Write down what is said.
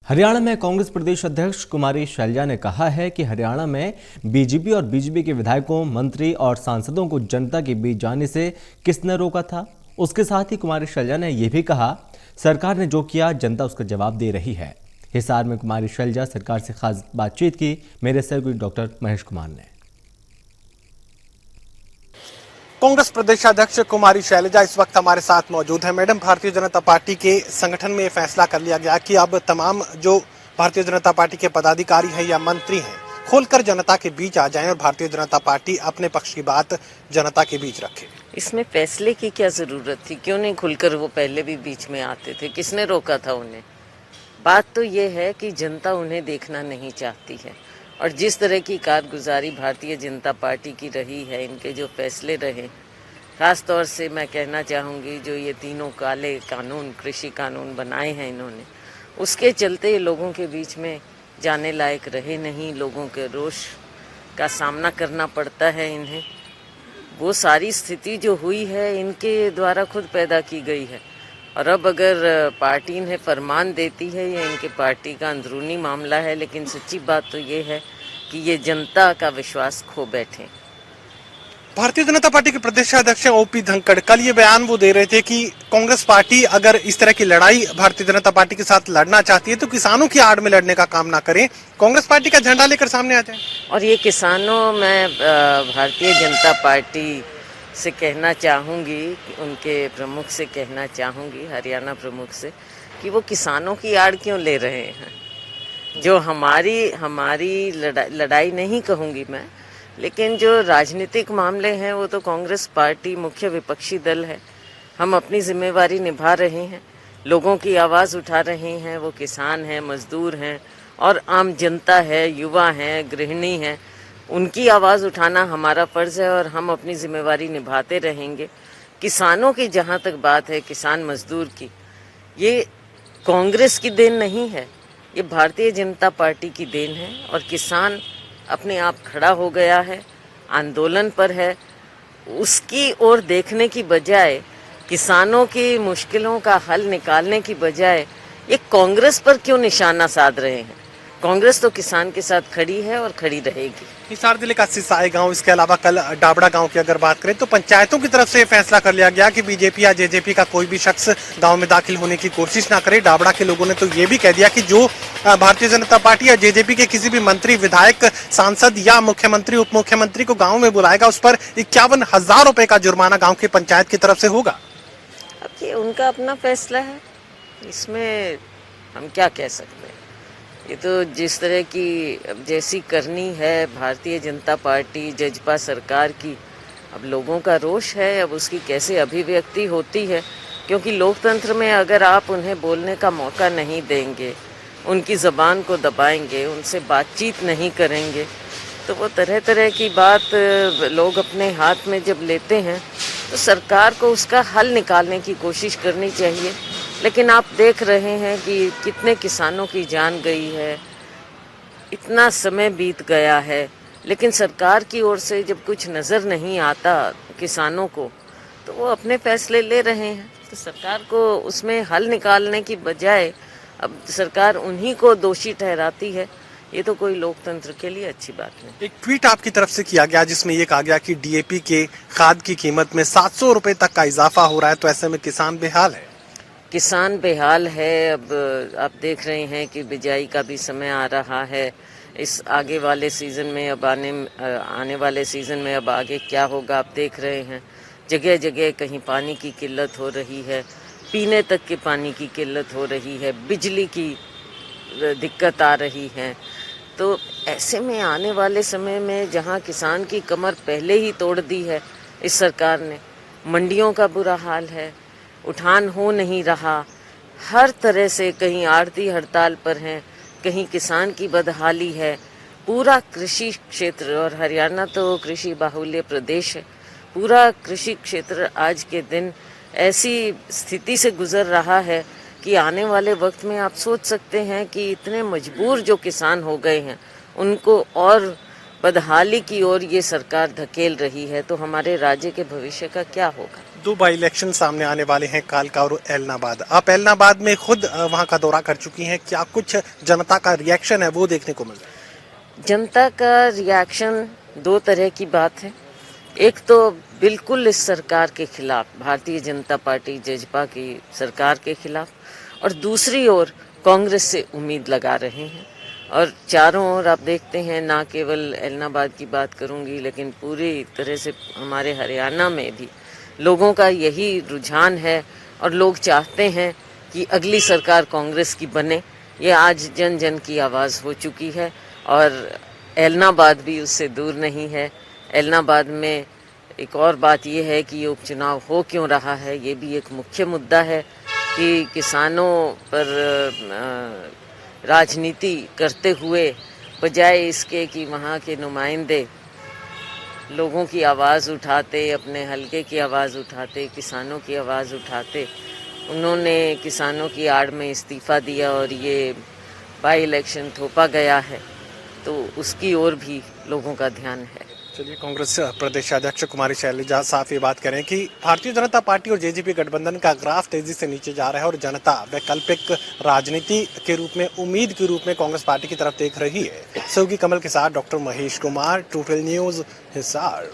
हरियाणा में कांग्रेस प्रदेश अध्यक्ष कुमारी शैलजा ने कहा है कि हरियाणा में बीजेपी और बीजेपी के विधायकों, मंत्री और सांसदों को जनता के बीच जाने से किसने रोका था। उसके साथ ही कुमारी शैलजा ने यह भी कहा, सरकार ने जो किया जनता उसका जवाब दे रही है। हिसार में कुमारी शैलजा सरकार से खास बातचीत की। मेरे सहयोगी डॉक्टर महेश कुमार ने। कांग्रेस प्रदेश अध्यक्ष कुमारी शैलजा इस वक्त हमारे साथ मौजूद है। मैडम, भारतीय जनता पार्टी के संगठन में फैसला कर लिया गया कि अब तमाम जो भारतीय जनता पार्टी के पदाधिकारी हैं या मंत्री हैं, खोलकर जनता के बीच आ जाएं और भारतीय जनता पार्टी अपने पक्ष की बात जनता के बीच रखे। इसमें फैसले की क्या जरूरत थी? क्यों नहीं खुलकर वो पहले भी बीच में आते थे? किसने रोका था उन्हें? बात तो ये है कि जनता उन्हें देखना नहीं चाहती है और जिस तरह की कारगुजारी भारतीय जनता पार्टी की रही है, इनके जो फैसले रहे, खास तौर से मैं कहना चाहूँगी जो ये तीनों काले कानून, कृषि कानून बनाए हैं इन्होंने, उसके चलते लोगों के बीच में जाने लायक रहे नहीं। लोगों के रोष का सामना करना पड़ता है इन्हें। वो सारी स्थिति जो हुई है इनके द्वारा खुद पैदा की गई है और अब अगर पार्टी इन्हें फरमान देती है, ये इनके पार्टी का अंदरूनी मामला है, लेकिन सच्ची बात तो ये है कि ये जनता का विश्वास खो बैठे। भारतीय जनता पार्टी के प्रदेश अध्यक्ष ओपी धनखड़ कल ये बयान वो दे रहे थे कि कांग्रेस पार्टी अगर इस तरह की लड़ाई भारतीय जनता पार्टी के साथ लड़ना चाहती है तो किसानों की आड़ में लड़ने का काम ना करें, कांग्रेस पार्टी का झंडा लेकर सामने आ जाए। और ये किसानों, मैं भारतीय जनता पार्टी से कहना चाहूँगी, उनके प्रमुख से कहना चाहूँगी, हरियाणा प्रमुख से, कि वो किसानों की आड़ क्यों ले रहे हैं। जो हमारी लड़ाई नहीं कहूँगी मैं, लेकिन जो राजनीतिक मामले हैं वो तो कांग्रेस पार्टी मुख्य विपक्षी दल है। हम अपनी जिम्मेवारी निभा रहे हैं, लोगों की आवाज़ उठा रहे हैं। वो किसान हैं, मजदूर हैं और आम जनता है, युवा हैं, गृहिणी हैं। उनकी आवाज़ उठाना हमारा फ़र्ज़ है और हम अपनी जिम्मेवारी निभाते रहेंगे। किसानों की जहाँ तक बात है, किसान मजदूर की, ये कांग्रेस की देन नहीं है, ये भारतीय जनता पार्टी की देन है। और किसान अपने आप खड़ा हो गया है, आंदोलन पर है। उसकी ओर देखने की बजाय, किसानों की मुश्किलों का हल निकालने की बजाय ये कांग्रेस पर क्यों निशाना साध रहे हैं? कांग्रेस तो किसान के साथ खड़ी है और खड़ी रहेगी। हिसार जिले का सिसाई गांव, इसके अलावा कल डाबड़ा गांव की अगर बात करें तो पंचायतों की तरफ से फैसला कर लिया गया कि बीजेपी या जेजेपी का कोई भी शख्स गांव में दाखिल होने की कोशिश ना करे। डाबड़ा के लोगों ने तो ये भी कह दिया कि जो भारतीय जनता पार्टी या जेजेपी के किसी भी मंत्री, विधायक, सांसद या मुख्यमंत्री, उप मुख्यमंत्री को गाँव में बुलाएगा, उस पर 51,000 रुपए का जुर्माना गाँव की पंचायत की तरफ से होगा। अब ये उनका अपना फैसला है, इसमें हम क्या कह सकते हैं। ये तो जिस तरह की जैसी करनी है भारतीय जनता पार्टी, जजपा सरकार की, अब लोगों का रोष है, अब उसकी कैसे अभिव्यक्ति होती है। क्योंकि लोकतंत्र में अगर आप उन्हें बोलने का मौका नहीं देंगे, उनकी ज़बान को दबाएंगे, उनसे बातचीत नहीं करेंगे, तो वो तरह तरह की बात लोग अपने हाथ में जब लेते हैं तो सरकार को उसका हल निकालने की कोशिश करनी चाहिए। लेकिन आप देख रहे हैं कि कितने किसानों की जान गई है, इतना समय बीत गया है, लेकिन सरकार की ओर से जब कुछ नज़र नहीं आता किसानों को तो वो अपने फैसले ले रहे हैं। तो सरकार को उसमें हल निकालने की बजाय अब सरकार उन्हीं को दोषी ठहराती है। ये तो कोई लोकतंत्र के लिए अच्छी बात नहीं। एक ट्वीट आपकी तरफ से किया गया जिसमें ये कहा गया कि डीएपी के खाद की कीमत में 700 रुपए तक का इजाफा हो रहा है, तो ऐसे में किसान बेहाल है। किसान बेहाल है। अब आप देख रहे हैं कि बिजाई का भी समय आ रहा है। इस आगे वाले सीज़न में, अब आने वाले सीज़न में अब आगे क्या होगा आप देख रहे हैं। जगह जगह कहीं पानी की किल्लत हो रही है, पीने तक के पानी की किल्लत हो रही है, बिजली की दिक्कत आ रही है। तो ऐसे में आने वाले समय में जहां किसान की कमर पहले ही तोड़ दी है इस सरकार ने, मंडियों का बुरा हाल है, उठान हो नहीं रहा, हर तरह से कहीं आड़ती हड़ताल पर हैं, कहीं किसान की बदहाली है। पूरा कृषि क्षेत्र, और हरियाणा तो कृषि बाहुल्य प्रदेश है, पूरा कृषि क्षेत्र आज के दिन ऐसी स्थिति से गुजर रहा है कि आने वाले वक्त में आप सोच सकते हैं कि इतने मजबूर जो किसान हो गए हैं उनको और बदहाली की ओर ये सरकार धकेल रही है, तो हमारे राज्य के भविष्य का क्या होगा। दो बाई इलेक्शन सामने आने वाले हैं, कालका और एलनाबाद। आप एलनाबाद में खुद वहां का दौरा कर चुकी हैं, क्या कुछ जनता का रिएक्शन है वो देखने को मिल रहा है? जनता का रिएक्शन दो तरह की बात है। एक तो बिल्कुल इस सरकार के खिलाफ, भारतीय जनता पार्टी जेजेपी की सरकार के खिलाफ, और दूसरी ओर कांग्रेस से उम्मीद लगा रहे हैं। और चारों ओर आप देखते हैं, ना केवल एलनाबाद की बात करूंगी लेकिन पूरी तरह से हमारे हरियाणा में भी लोगों का यही रुझान है और लोग चाहते हैं कि अगली सरकार कांग्रेस की बने। ये आज जन जन की आवाज़ हो चुकी है और एलनाबाद भी उससे दूर नहीं है। एलनाबाद में एक और बात यह है कि ये उपचुनाव हो क्यों रहा है, ये भी एक मुख्य मुद्दा है कि किसानों पर राजनीति करते हुए बजाय इसके कि वहाँ के नुमाइंदे लोगों की आवाज़ उठाते, अपने हलके की आवाज़ उठाते, किसानों की आवाज़ उठाते, उन्होंने किसानों की आड़ में इस्तीफ़ा दिया और ये बाई इलेक्शन थोपा गया है, तो उसकी ओर भी लोगों का ध्यान है। चलिए, कांग्रेस प्रदेश अध्यक्ष कुमारी शैलजा साफ ये बात करें कि भारतीय जनता पार्टी और जेजेपी गठबंधन का ग्राफ तेजी से नीचे जा रहा है और जनता वैकल्पिक राजनीति के रूप में, उम्मीद के रूप में कांग्रेस पार्टी की तरफ देख रही है। सहयोगी कमल के साथ doctor Mahesh Kumar, total news, Hisar.